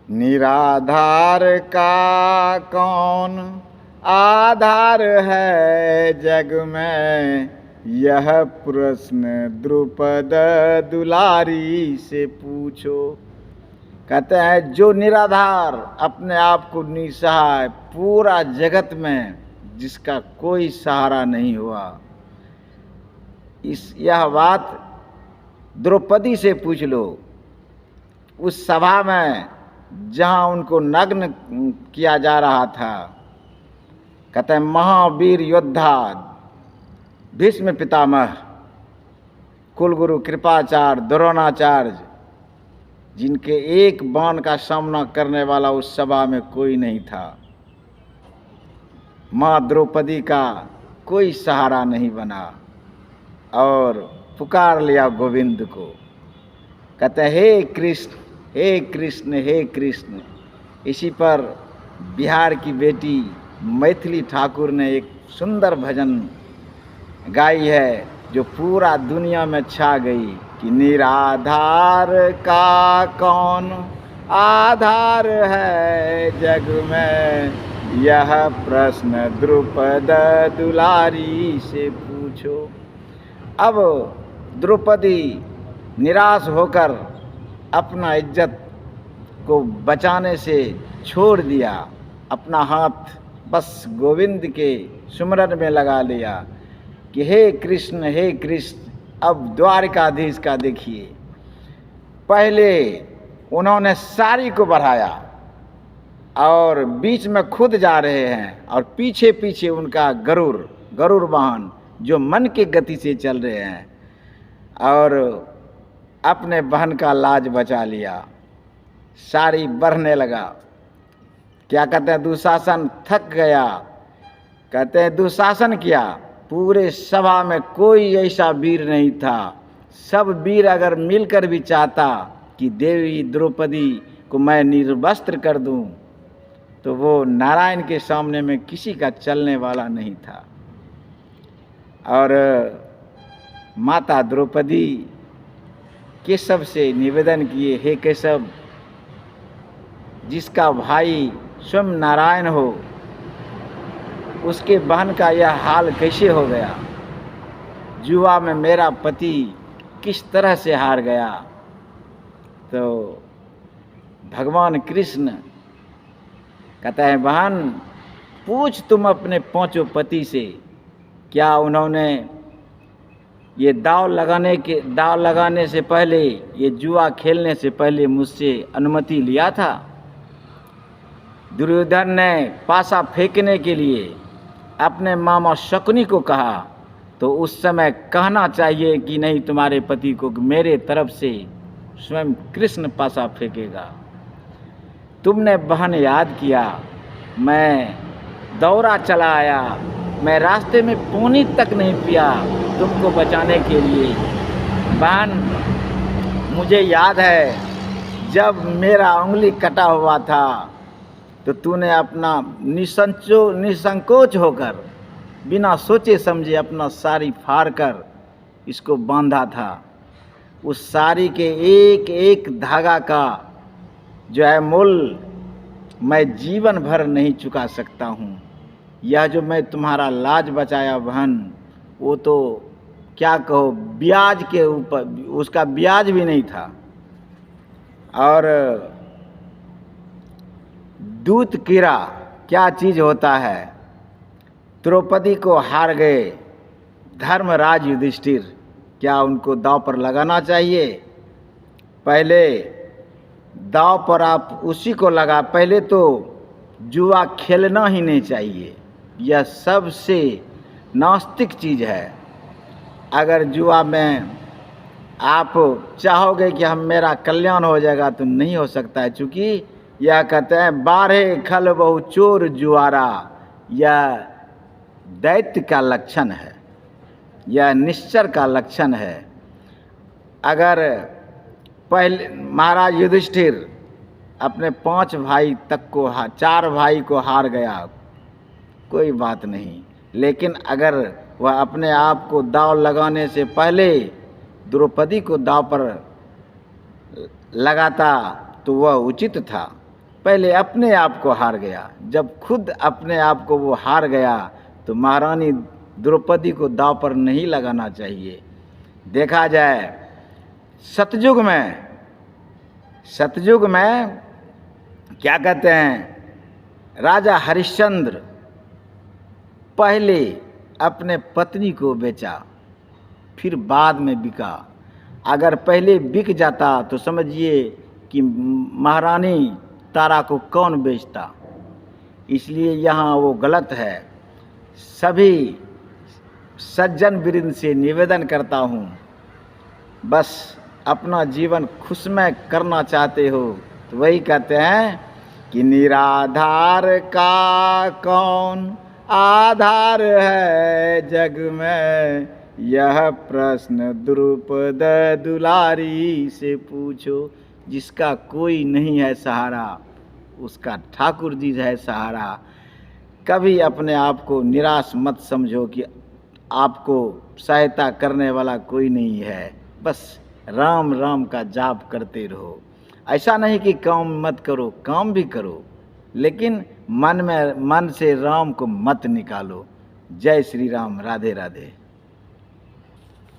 निराधार का कौन आधार है जग में, यह प्रश्न द्रुपद दुलारी से पूछो। कहते हैं जो निराधार, अपने आप को निसहाय, पूरा जगत में जिसका कोई सहारा नहीं हुआ, यह बात द्रौपदी से पूछ लो। उस सभा में जहां उनको नग्न किया जा रहा था, कहते हैं महावीर योद्धा भीष्म पितामह, कुलगुरु कृपाचार्य, द्रोणाचार्य, जिनके एक बाण का सामना करने वाला उस सभा में कोई नहीं था, मां द्रौपदी का कोई सहारा नहीं बना और पुकार लिया गोविंद को। कहते हे कृष्ण, हे कृष्ण, हे कृष्ण। इसी पर बिहार की बेटी मैथिली ठाकुर ने एक सुंदर भजन गाई है जो पूरा दुनिया में छा गई कि निराधार का कौन आधार है जग में, यह प्रश्न द्रुपद दुलारी से पूछो। अब द्रौपदी निराश होकर अपना इज्जत को बचाने से छोड़ दिया, अपना हाथ बस गोविंद के सुमरन में लगा लिया कि हे कृष्ण, हे कृष्ण। अब द्वारकाधीश का देखिए, पहले उन्होंने सारी को बढ़ाया और बीच में खुद जा रहे हैं और पीछे पीछे उनका गरुड़ वाहन जो मन की गति से चल रहे हैं, और अपने बहन का लाज बचा लिया। सारी बढ़ने लगा। क्या कहते हैं, दुशासन थक गया। कहते हैं दुशासन किया, पूरे सभा में कोई ऐसा वीर नहीं था। सब वीर अगर मिलकर भी चाहता कि देवी द्रौपदी को मैं निर्वस्त्र कर दूं, तो वो नारायण के सामने में किसी का चलने वाला नहीं था। और माता द्रौपदी केशव से निवेदन किए, हे केशव, जिसका भाई स्वयं नारायण हो, उसके बहन का यह हाल कैसे हो गया? जुआ में मेरा पति किस तरह से हार गया? तो भगवान कृष्ण कहता है, बहन पूछ तुम अपने पांचों पति से, क्या उन्होंने ये दाव लगाने से पहले, ये जुआ खेलने से पहले मुझसे अनुमति लिया था? दुर्योधन ने पासा फेंकने के लिए अपने मामा शकुनी को कहा, तो उस समय कहना चाहिए कि नहीं, तुम्हारे पति को मेरे तरफ से स्वयं कृष्ण पासा फेंकेगा। तुमने बहन याद किया, मैं दौड़ा चला आया, मैं रास्ते में पानी तक नहीं पिया तुमको बचाने के लिए। बहन, मुझे याद है जब मेरा उंगली कटा हुआ था तो तूने अपना निसंकोच होकर बिना सोचे समझे अपना साड़ी फाड़ कर इसको बांधा था। उस साड़ी के एक एक धागा का जो है मूल मैं जीवन भर नहीं चुका सकता हूँ। यह जो मैं तुम्हारा लाज बचाया बहन, वो तो क्या कहो, ब्याज के ऊपर उसका ब्याज भी नहीं था। और दूत कीड़ा क्या चीज़ होता है? द्रौपदी को हार गए धर्मराज युधिष्ठिर, क्या उनको दांव पर लगाना चाहिए? पहले दांव पर आप उसी को लगा, पहले तो जुआ खेलना ही नहीं चाहिए। यह सबसे नास्तिक चीज़ है। अगर जुआ में आप चाहोगे कि हम मेरा कल्याण हो जाएगा तो नहीं हो सकता है, चूँकि यह कहते हैं बारहे खल बहु चोर जुआरा, यह दैत्य का लक्षण है, यह निश्चर का लक्षण है। अगर पहले महाराज युधिष्ठिर अपने 5 भाई तक को 4 भाई को हार गया, कोई बात नहीं, लेकिन अगर वह अपने आप को दांव लगाने से पहले द्रौपदी को दांव पर लगाता तो वह उचित था। पहले अपने आप को हार गया। जब खुद अपने आप को वो हार गया तो महारानी द्रौपदी को दांव पर नहीं लगाना चाहिए। देखा जाए सतयुग में क्या कहते हैं, राजा हरिश्चंद्र पहले अपने पत्नी को बेचा, फिर बाद में बिका। अगर पहले बिक जाता तो समझिए कि महारानी तारा को कौन बेचता। इसलिए यहाँ वो गलत है। सभी सज्जन वृंद से निवेदन करता हूँ, बस अपना जीवन खुशमय करना चाहते हो तो वही कहते हैं कि निराधार का कौन आधार है जग में, यह प्रश्न द्रुपद दुलारी से पूछो। जिसका कोई नहीं है सहारा, उसका ठाकुर जी है सहारा। कभी अपने आप को निराश मत समझो कि आपको सहायता करने वाला कोई नहीं है। बस राम राम का जाप करते रहो। ऐसा नहीं कि काम मत करो, काम भी करो, लेकिन मन से राम को मत निकालो। जय श्री राम, राधे राधे।